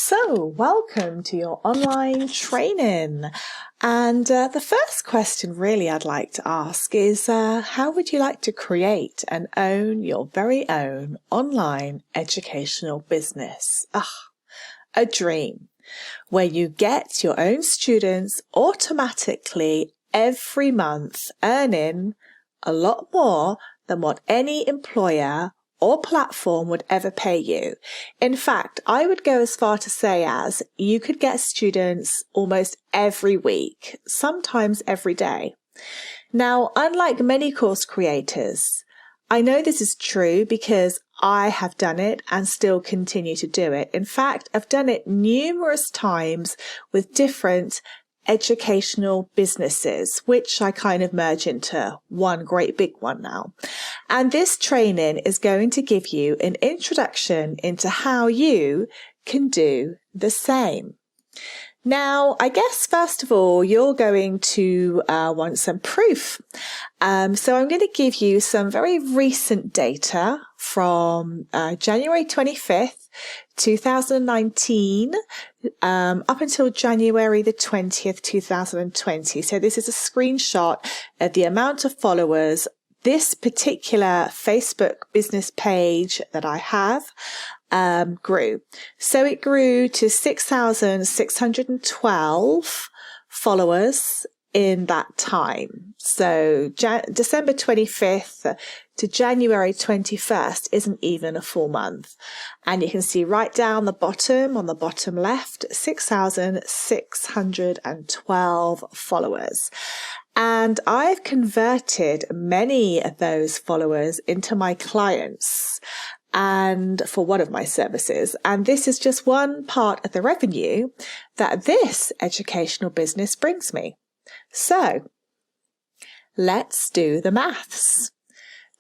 So, welcome to your online training. And the first question really I'd like to ask is, how would you like to create and own your very own online educational business? A dream where you get your own students automatically every month earning a lot more than what any employer or platform would ever pay you. In fact, I would go as far to say as you could get students almost every week, sometimes every day. Now, unlike many course creators, I know this is true because I have done it and still continue to do it. In fact, I've done it numerous times with different educational businesses, which I kind of merge into one great big one now. And this training is going to give you an introduction into how you can do the same. Now, I guess first of all, you're going to want some proof. So I'm going to give you some very recent data from January 25th, 2019, up until January the 20th, 2020. So this is a screenshot of the amount of followers this particular Facebook business page that I have grew. So it grew to 6,612 followers in that time. So December 25th to January 21st isn't even a full month. And you can see right down the bottom, on the bottom left, 6,612 followers. And I've converted many of those followers into my clients and for one of my services. And this is just one part of the revenue that this educational business brings me. So let's do the maths.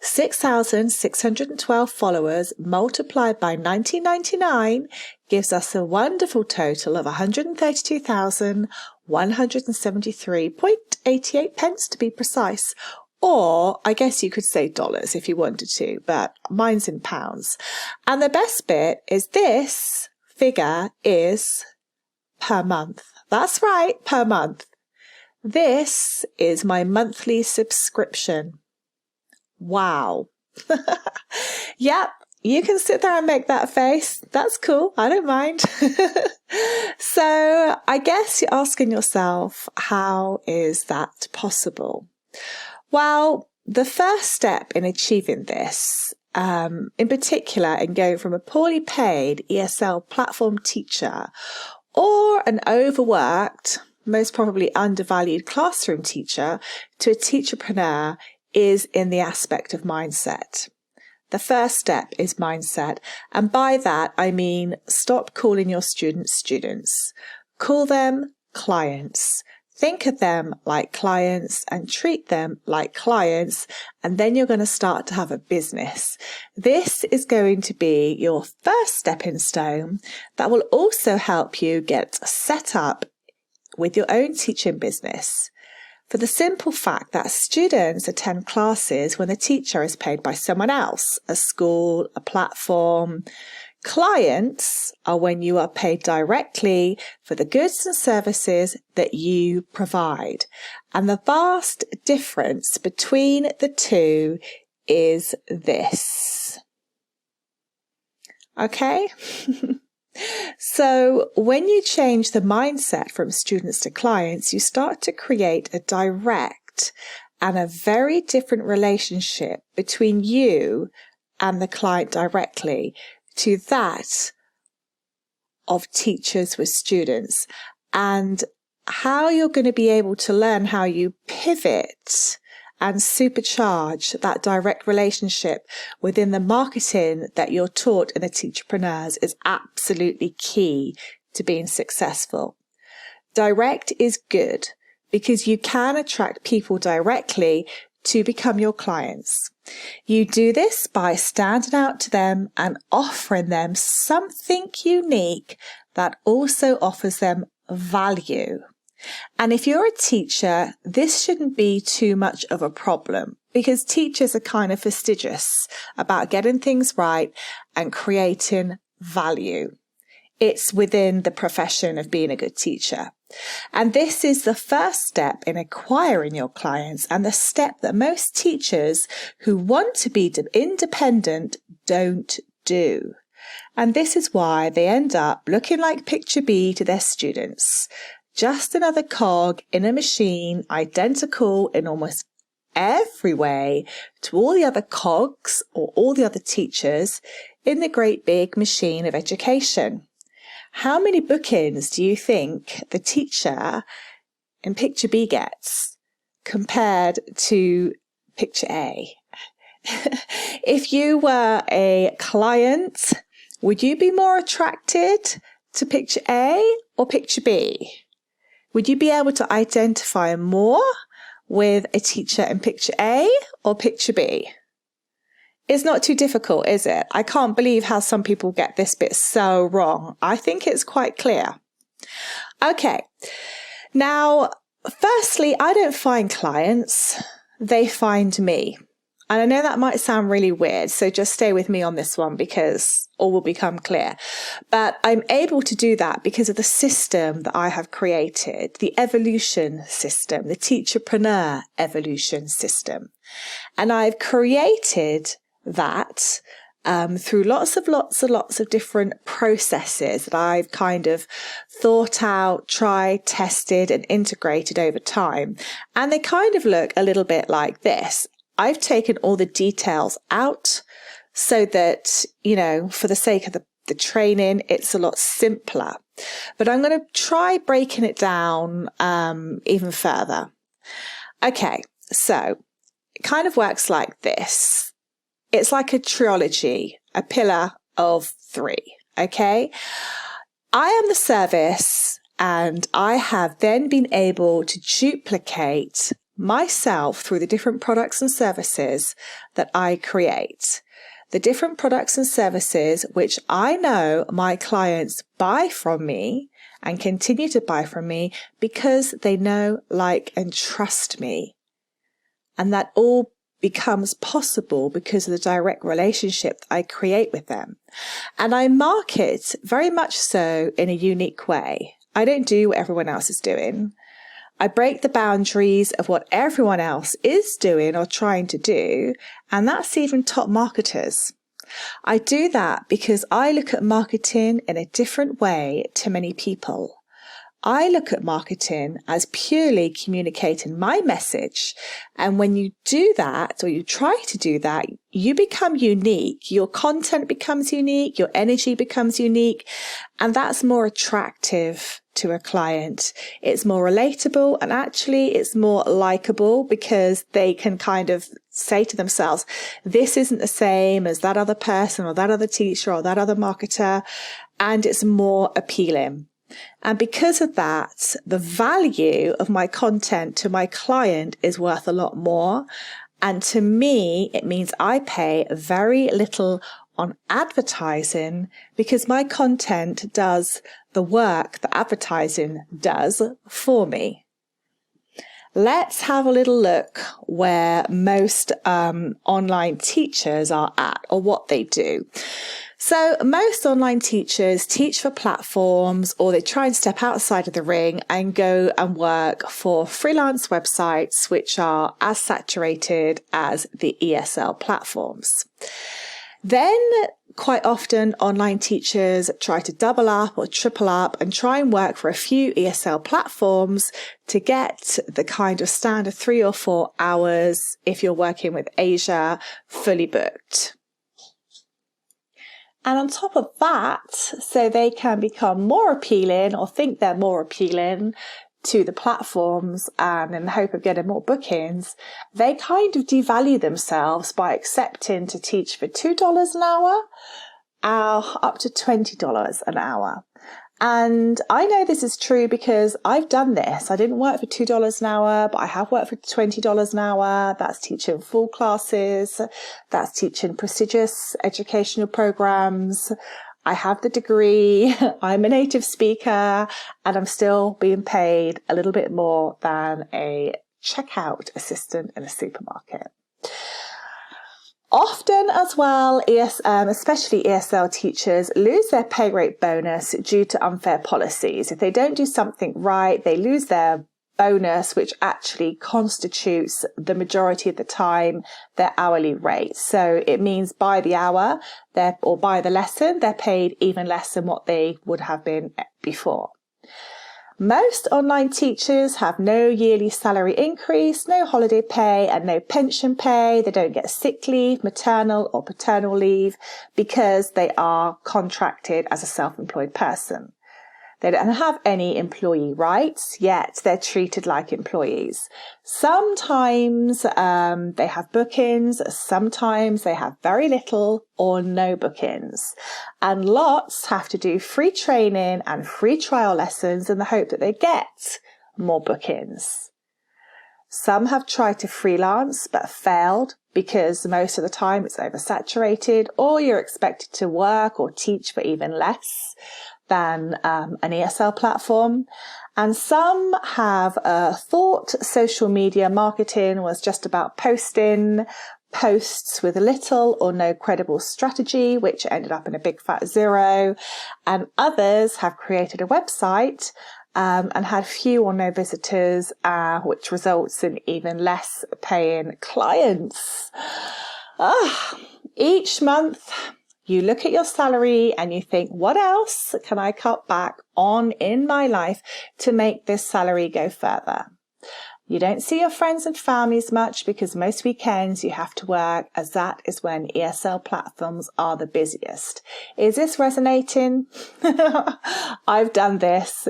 6,612 followers multiplied by 19.99 gives us a wonderful total of 132,173.88 pence to be precise. Or I guess you could say dollars if you wanted to, but mine's in pounds. And the best bit is this figure is per month. That's right, per month. This is my monthly subscription. Wow. Yep, you can sit there and make that face. That's cool. I don't mind. So I guess you're asking yourself, how is that possible? Well, the first step in achieving this, in particular in going from a poorly paid ESL platform teacher or an overworked, most probably undervalued classroom teacher to a teacherpreneur is in the aspect of mindset. The first step is mindset. And by that, I mean, stop calling your students students. Call them clients. Think of them like clients and treat them like clients. And then you're going to start to have a business. This is going to be your first stepping stone that will also help you get set up with your own teaching business. For the simple fact that students attend classes when the teacher is paid by someone else, a school, a platform. Clients are when you are paid directly for the goods and services that you provide. And the vast difference between the two is this. Okay? So when you change the mindset from students to clients, you start to create a direct and a very different relationship between you and the client directly to that of teachers with students, and how you're going to be able to learn how you pivot and supercharge that direct relationship within the marketing that you're taught in the Teacherpreneurs is absolutely key to being successful. Direct is good because you can attract people directly to become your clients. You do this by standing out to them and offering them something unique that also offers them value. And if you're a teacher, this shouldn't be too much of a problem because teachers are kind of fastidious about getting things right and creating value. It's within the profession of being a good teacher. And this is the first step in acquiring your clients, and the step that most teachers who want to be independent don't do. And this is why they end up looking like Picture B to their students. Just another cog in a machine, identical in almost every way to all the other cogs or all the other teachers in the great big machine of education. How many bookings do you think the teacher in Picture B gets compared to Picture A? If you were a client, would you be more attracted to Picture A or Picture B? Would you be able to identify more with a teacher in Picture A or Picture B? It's not too difficult, is it? I can't believe how some people get this bit so wrong. I think it's quite clear. Okay. Now, firstly, I don't find clients. They find me. And I know that might sound really weird, so just stay with me on this one because all will become clear. But I'm able to do that because of the system that I have created, the evolution system, the Teacherpreneur evolution system. And I've created that through lots of different processes that I've kind of thought out, tried, tested, and integrated over time. And they kind of look a little bit like this. I've taken all the details out so that, for the sake of the training, it's a lot simpler. But I'm going to try breaking it down even further. Okay, so it kind of works like this. It's like a trilogy, a pillar of 3, okay? I am the service, and I have then been able to duplicate myself through the different products and services that I create. The different products and services which I know my clients buy from me and continue to buy from me because they know, like, and trust me. And that all becomes possible because of the direct relationship that I create with them. And I market very much so in a unique way. I don't do what everyone else is doing. I break the boundaries of what everyone else is doing or trying to do, and that's even top marketers. I do that because I look at marketing in a different way to many people. I look at marketing as purely communicating my message. And when you do that, or you try to do that, you become unique. Your content becomes unique. Your energy becomes unique. And that's more attractive to a client. It's more relatable, and actually it's more likable because they can kind of say to themselves, this isn't the same as that other person or that other teacher or that other marketer. And it's more appealing. And because of that, the value of my content to my client is worth a lot more. And to me, it means I pay very little on advertising because my content does the work that advertising does for me. Let's have a little look where most online teachers are at, or what they do. So most online teachers teach for platforms, or they try and step outside of the ring and go and work for freelance websites which are as saturated as the ESL platforms. Then quite often online teachers try to double up or triple up and try and work for a few ESL platforms to get the kind of standard 3 or 4 hours if you're working with Asia fully booked. And on top of that, so they can become more appealing or think they're more appealing to the platforms and in the hope of getting more bookings, they kind of devalue themselves by accepting to teach for $2 an hour, up to $20 an hour. And I know this is true because I've done this. I didn't work for $2 an hour, but I have worked for $20 an hour. That's teaching full classes. That's teaching prestigious educational programs. I have the degree. I'm a native speaker, and I'm still being paid a little bit more than a checkout assistant in a supermarket. Often as well, especially ESL teachers lose their pay rate bonus due to unfair policies. If they don't do something right, they lose their bonus, which actually constitutes the majority of the time their hourly rate. So it means by the hour or by the lesson, they're paid even less than what they would have been before. Most online teachers have no yearly salary increase, no holiday pay and no pension pay. They don't get sick leave, maternal or paternal leave because they are contracted as a self-employed person. They don't have any employee rights, yet they're treated like employees. Sometimes they have bookings, sometimes they have very little or no bookings. And lots have to do free training and free trial lessons in the hope that they get more bookings. Some have tried to freelance but failed because most of the time it's oversaturated, or you're expected to work or teach for even less than an ESL platform. And some have thought social media marketing was just about posting posts with little or no credible strategy, which ended up in a big fat zero. And others have created a website and had few or no visitors, which results in even less paying clients. Each month, you look at your salary and you think, what else can I cut back on in my life to make this salary go further? You don't see your friends and families much because most weekends you have to work, as that is when ESL platforms are the busiest. Is this resonating? I've done this.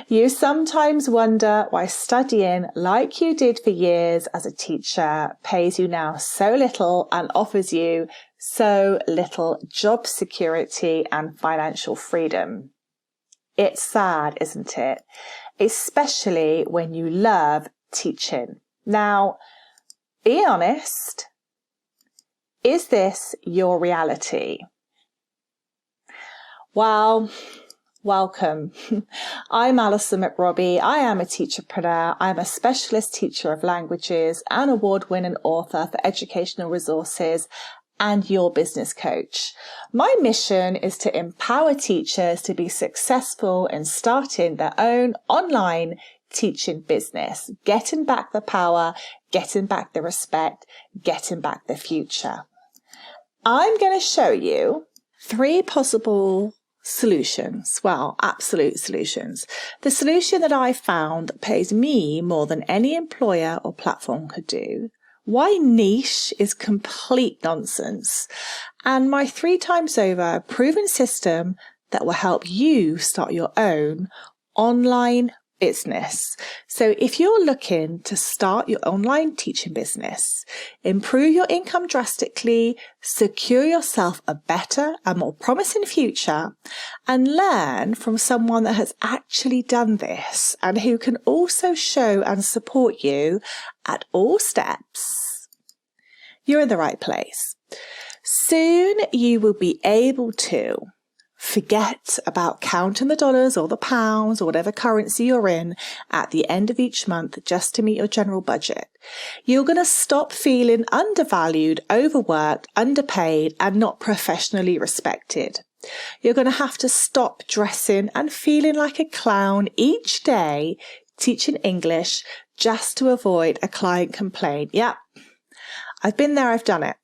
You sometimes wonder why studying like you did for years as a teacher pays you now so little and offers you so little job security and financial freedom. It's sad, isn't it? Especially when you love teaching. Now, be honest. Is this your reality? Well, welcome. I'm Alison Mcrobbie. I am a teacherpreneur. I'm a specialist teacher of languages and award-winning author for educational resources and your business coach. My mission is to empower teachers to be successful in starting their own online teaching business, getting back the power, getting back the respect, getting back the future. I'm going to show you 3 possible solutions. Well, absolute solutions. The solution that I found that pays me more than any employer or platform could do. Why niche is complete nonsense. And my 3 times over proven system that will help you start your own online business. So if you're looking to start your online teaching business, improve your income drastically, secure yourself a better and more promising future, and learn from someone that has actually done this and who can also show and support you at all steps, you're in the right place. Soon you will be able to forget about counting the dollars or the pounds or whatever currency you're in at the end of each month just to meet your general budget. You're going to stop feeling undervalued, overworked, underpaid, and not professionally respected. You're going to have to stop dressing and feeling like a clown each day teaching English just to avoid a client complaint. Yep. I've been there, I've done it.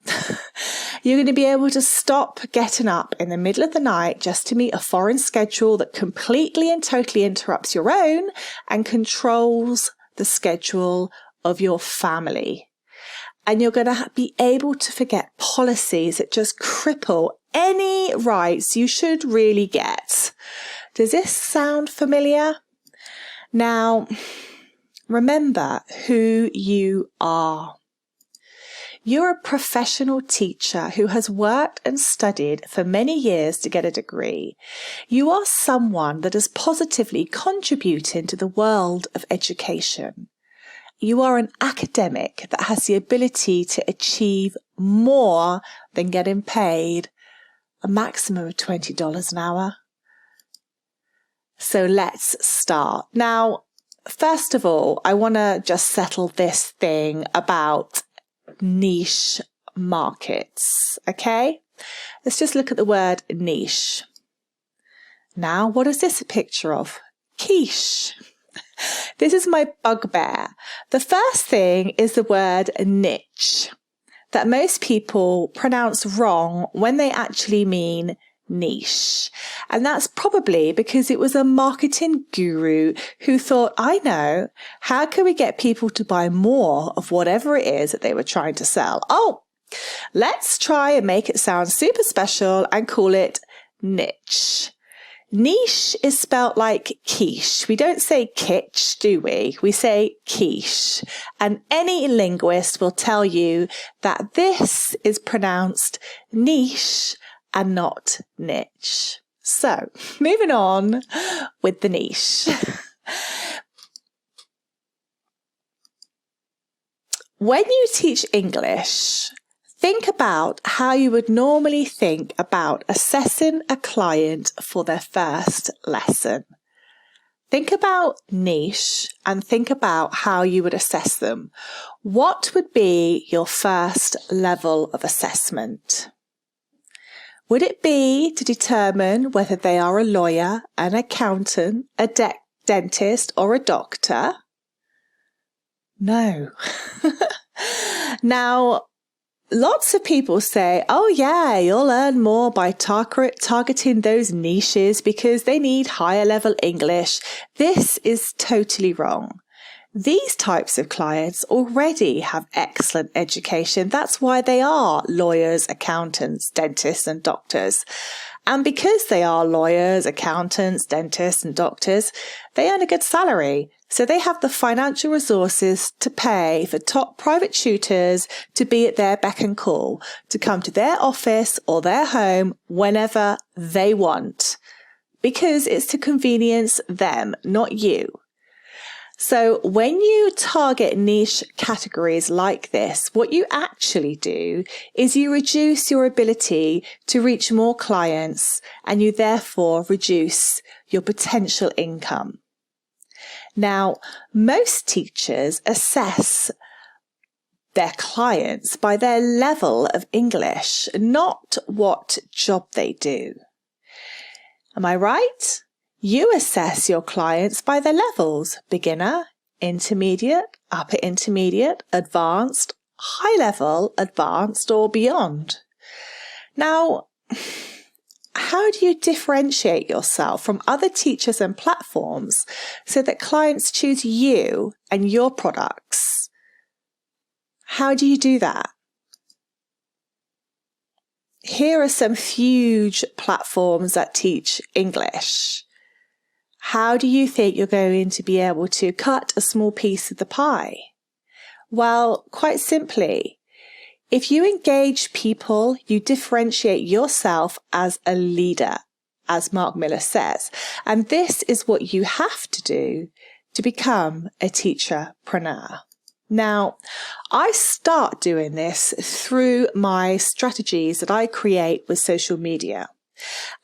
You're going to be able to stop getting up in the middle of the night just to meet a foreign schedule that completely and totally interrupts your own and controls the schedule of your family. And you're going to be able to forget policies that just cripple any rights you should really get. Does this sound familiar? Now, remember who you are. You're a professional teacher who has worked and studied for many years to get a degree. You are someone that is positively contributing to the world of education. You are an academic that has the ability to achieve more than getting paid a maximum of $20 an hour. So let's start. Now, first of all, I want to just settle this thing about niche markets. Okay, let's just look at the word niche. Now, what is this a picture of? Quiche. This is my bugbear. The first thing is the word niche, that most people pronounce wrong when they actually mean niche. And that's probably because it was a marketing guru who thought, I know, how can we get people to buy more of whatever it is that they were trying to sell? Oh, let's try and make it sound super special and call it niche. Niche is spelt like quiche. We don't say kitsch, do we? We say quiche. And any linguist will tell you that this is pronounced niche and not niche. So, moving on with the niche. When you teach English, think about how you would normally think about assessing a client for their first lesson. Think about niche and think about how you would assess them. What would be your first level of assessment? Would it be to determine whether they are a lawyer, an accountant, a dentist, or a doctor? No. Now, lots of people say, oh yeah, you'll earn more by targeting those niches because they need higher level English. This is totally wrong. These types of clients already have excellent education. That's why they are lawyers, accountants, dentists, and doctors. And because they are lawyers, accountants, dentists, and doctors, they earn a good salary. So they have the financial resources to pay for top private tutors to be at their beck and call, to come to their office or their home whenever they want, because it's to convenience them, not you. So when you target niche categories like this, what you actually do is you reduce your ability to reach more clients and you therefore reduce your potential income. Now, most teachers assess their clients by their level of English, not what job they do. Am I right? You assess your clients by their levels: beginner, intermediate, upper intermediate, advanced, high level, advanced, or beyond. Now, how do you differentiate yourself from other teachers and platforms so that clients choose you and your products? How do you do that? Here are some huge platforms that teach English. How do you think you're going to be able to cut a small piece of the pie? Well, quite simply, if you engage people, you differentiate yourself as a leader, as Mark Miller says. And this is what you have to do to become a teacherpreneur. Now, I start doing this through my strategies that I create with social media.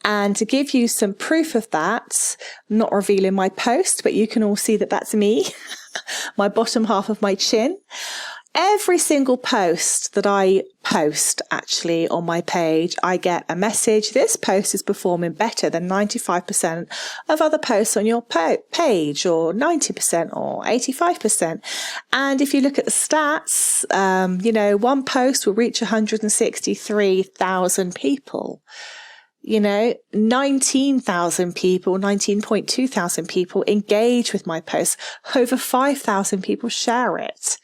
And to give you some proof of that, I'm not revealing my post, but you can all see that that's me, my bottom half of my chin. Every single post that I post actually on my page, I get a message. This post is performing better than 95% of other posts on your page, or 90% or 85%. And if you look at the stats, one post will reach 163,000 people. 19,000 people, 19.2 thousand people engage with my posts. Over 5,000 people share it.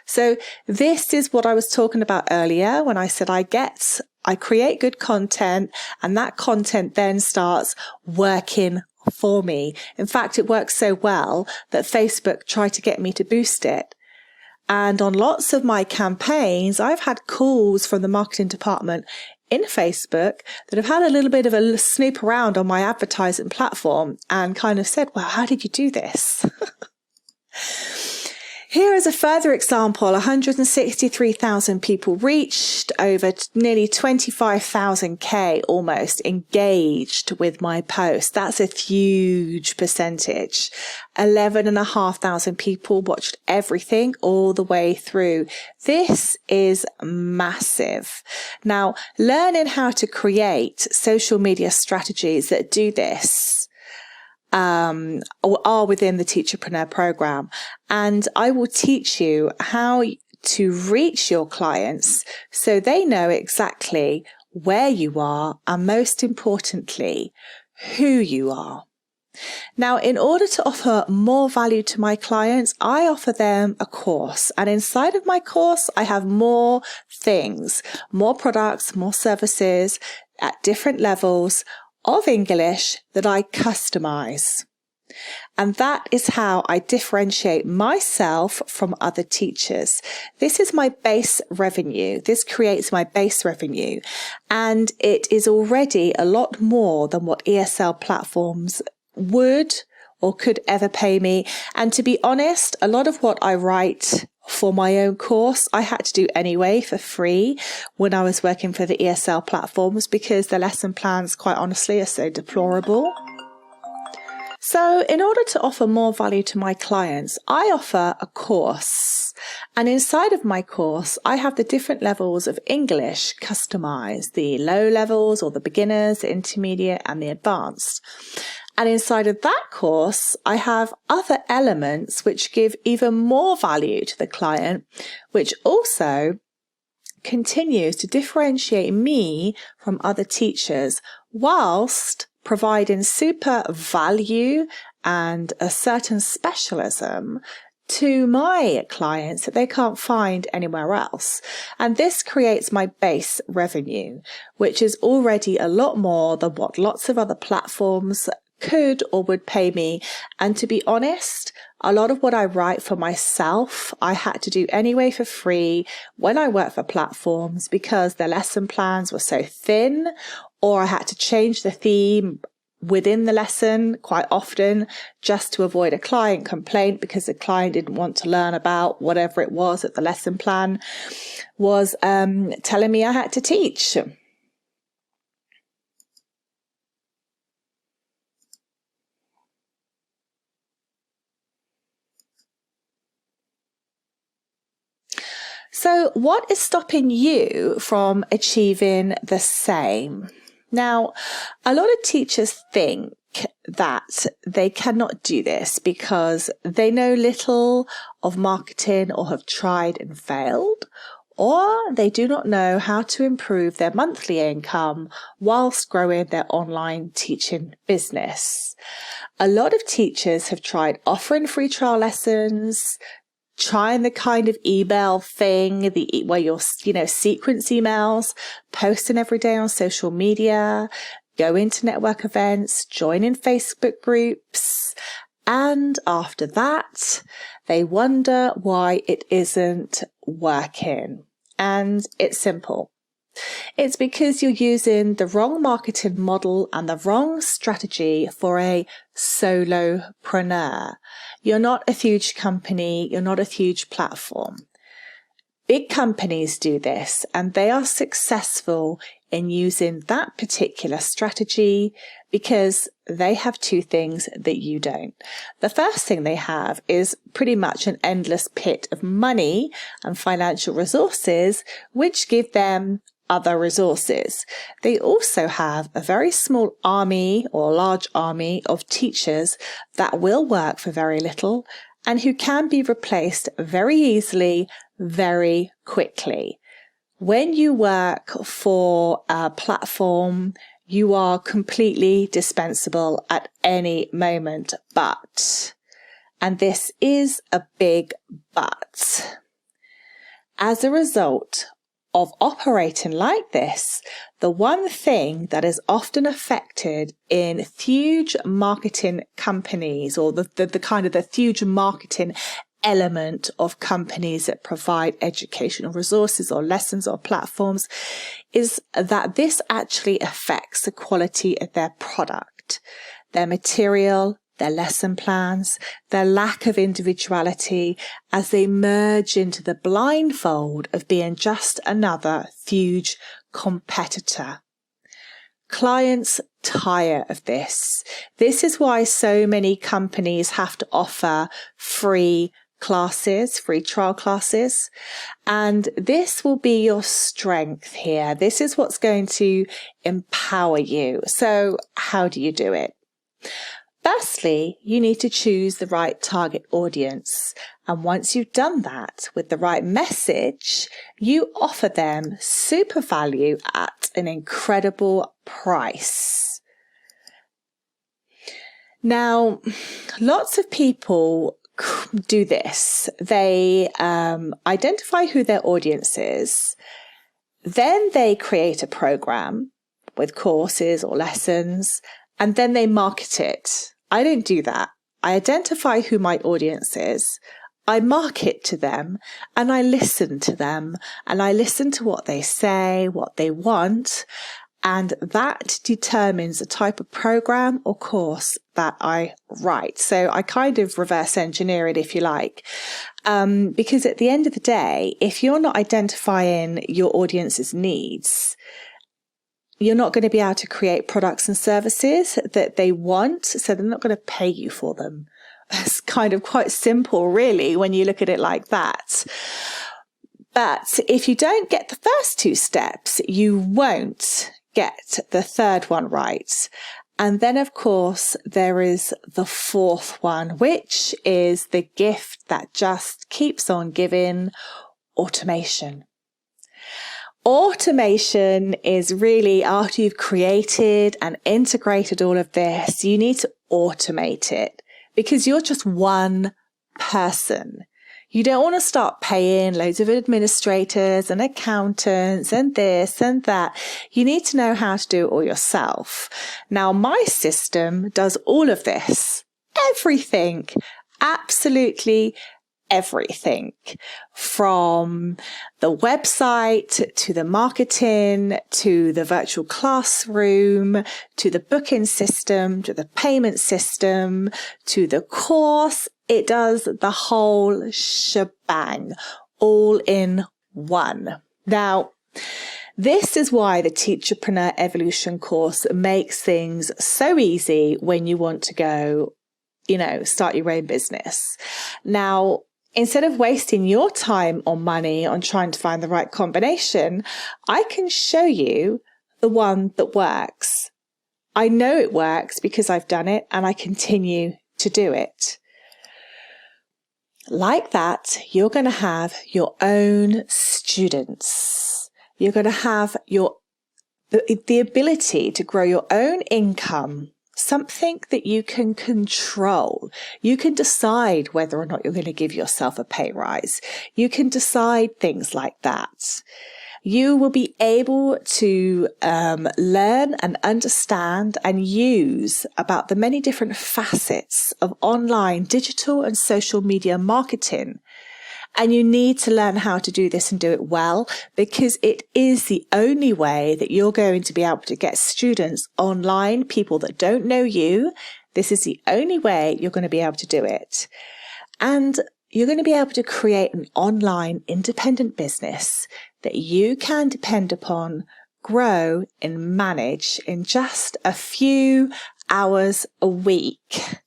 So this is what I was talking about earlier when I said I create good content, and that content then starts working for me. In fact, it works so well that Facebook tried to get me to boost it. And on lots of my campaigns, I've had calls from the marketing department in Facebook that have had a little bit of a snoop around on my advertising platform and kind of said, well, how did you do this? Here is a further example. 163,000 people reached, over nearly 25,000K almost engaged with my post. That's a huge percentage. 11,500 people watched everything all the way through. This is massive. Now, learning how to create social media strategies that do this are within the Teacherpreneur program. And I will teach you how to reach your clients so they know exactly where you are and, most importantly, who you are. Now, in order to offer more value to my clients, I offer them a course. And inside of my course, I have more things, more products, more services at different levels of English that I customize. And that is how I differentiate myself from other teachers. This is my base revenue. This creates my base revenue. And it is already a lot more than what ESL platforms would or could ever pay me. And to be honest, a lot of what I write for my own course, I had to do anyway for free when I was working for the ESL platforms, because the lesson plans, quite honestly, are so deplorable. So in order to offer more value to my clients, I offer a course. And inside of my course, I have the different levels of English customized, the low levels or the beginners, the intermediate and the advanced. And inside of that course, I have other elements which give even more value to the client, which also continues to differentiate me from other teachers whilst providing super value and a certain specialism to my clients that they can't find anywhere else. And this creates my base revenue, which is already a lot more than what lots of other platforms could or would pay me. And to be honest, a lot of what I write for myself, I had to do anyway for free when I worked for platforms, because the lesson plans were so thin, or I had to change the theme within the lesson quite often just to avoid a client complaint, because the client didn't want to learn about whatever it was that the lesson plan was telling me I had to teach. So what is stopping you from achieving the same? Now, a lot of teachers think that they cannot do this because they know little of marketing or have tried and failed, or they do not know how to improve their monthly income whilst growing their online teaching business. A lot of teachers have tried offering free trial lessons, trying the kind of email thing, where you're, sequence emails, posting every day on social media, going to network events, joining Facebook groups. And after that, they wonder why it isn't working. And it's simple. It's because you're using the wrong marketing model and the wrong strategy for a solopreneur. You're not a huge company. You're not a huge platform. Big companies do this, and they are successful in using that particular strategy because they have two things that you don't. The first thing they have is pretty much an endless pit of money and financial resources, which give them other resources. They also have a very small army or large army of teachers that will work for very little and who can be replaced very easily, very quickly. When you work for a platform, you are completely dispensable at any moment, but, and this is a big but, as a result of operating like this, the one thing that is often affected in huge marketing companies, or the huge marketing element of companies that provide educational resources or lessons or platforms, is that this actually affects the quality of their product, their material, their lesson plans, their lack of individuality as they merge into the blindfold of being just another huge competitor. Clients tire of this. This is why so many companies have to offer free classes, free trial classes. And this will be your strength here. This is what's going to empower you. So how do you do it? Firstly, you need to choose the right target audience. And once you've done that with the right message, you offer them super value at an incredible price. Now, lots of people do this. They identify who their audience is. Then they create a program with courses or lessons, and then they market it. I don't do that. I identify who my audience is. I market to them, and I listen to them, and I listen to what they say, what they want, and that determines the type of program or course that I write. So I kind of reverse engineer it, if you like, because at the end of the day, if you're not identifying your audience's needs, you're not going to be able to create products and services that they want, so they're not going to pay you for them. It's kind of quite simple, really, when you look at it like that. But if you don't get the first two steps, you won't get the third one right. And then, of course, there is the fourth one, which is the gift that just keeps on giving: automation. Automation is really, after you've created and integrated all of this, you need to automate it because you're just one person. You don't want to start paying loads of administrators and accountants and this and that. You need to know how to do it all yourself. Now, my system does all of this. Everything. Absolutely everything. From the website to the marketing to the virtual classroom to the booking system to the payment system to the course. It does the whole shebang, all in one. Now, this is why the Teacherpreneur Evolution course makes things so easy when you want to go, start your own business. Now, instead of wasting your time or money on trying to find the right combination, I can show you the one that works. I know it works because I've done it and I continue to do it. Like that, you're going to have your own students. You're going to have the ability to grow your own income, something that you can control. You can decide whether or not you're going to give yourself a pay rise. You can decide things like that. You will be able to learn and understand and use about the many different facets of online, digital and social media marketing. And you need to learn how to do this and do it well, because it is the only way that you're going to be able to get students online, people that don't know you. This is the only way you're going to be able to do it. And you're going to be able to create an online independent business that you can depend upon, grow and manage in just a few hours a week.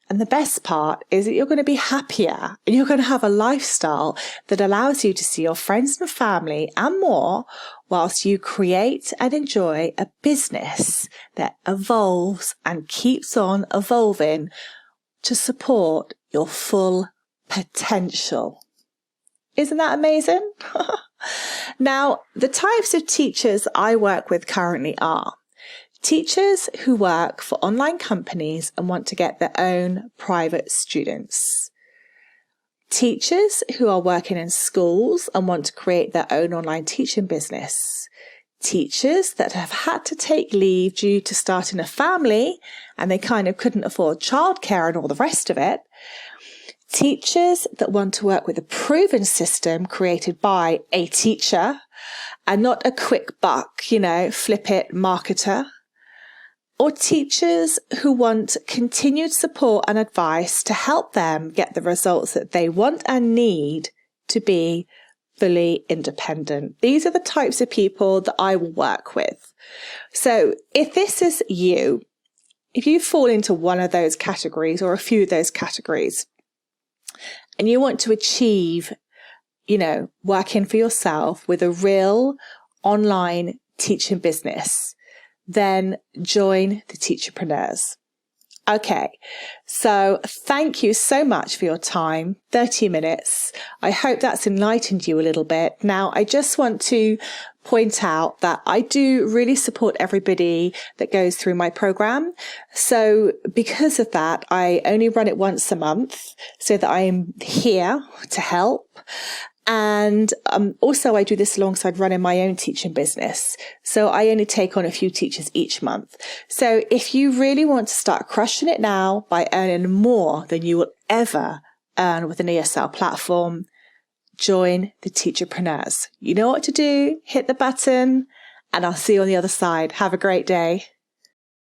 And the best part is that you're going to be happier and you're going to have a lifestyle that allows you to see your friends and family and more whilst you create and enjoy a business that evolves and keeps on evolving to support your full potential. Isn't that amazing? Now, the types of teachers I work with currently are teachers who work for online companies and want to get their own private students, teachers who are working in schools and want to create their own online teaching business, teachers that have had to take leave due to starting a family and they kind of couldn't afford childcare and all the rest of it, teachers that want to work with a proven system created by a teacher and not a quick buck, flip it marketer, or teachers who want continued support and advice to help them get the results that they want and need to be fully independent. These are the types of people that I will work with. So if this is you, if you fall into one of those categories or a few of those categories, and you want to achieve, working for yourself with a real online teaching business, then join the Teacherpreneurs. Okay, so thank you so much for your time, 30 minutes. I hope that's enlightened you a little bit. Now, I just want to point out that I do really support everybody that goes through my program. So because of that, I only run it once a month so that I am here to help. And also I do this alongside running my own teaching business. So I only take on a few teachers each month. So if you really want to start crushing it now by earning more than you will ever earn with an ESL platform, join the Teacherpreneurs. You know what to do, hit the button, and I'll see you on the other side. Have a great day.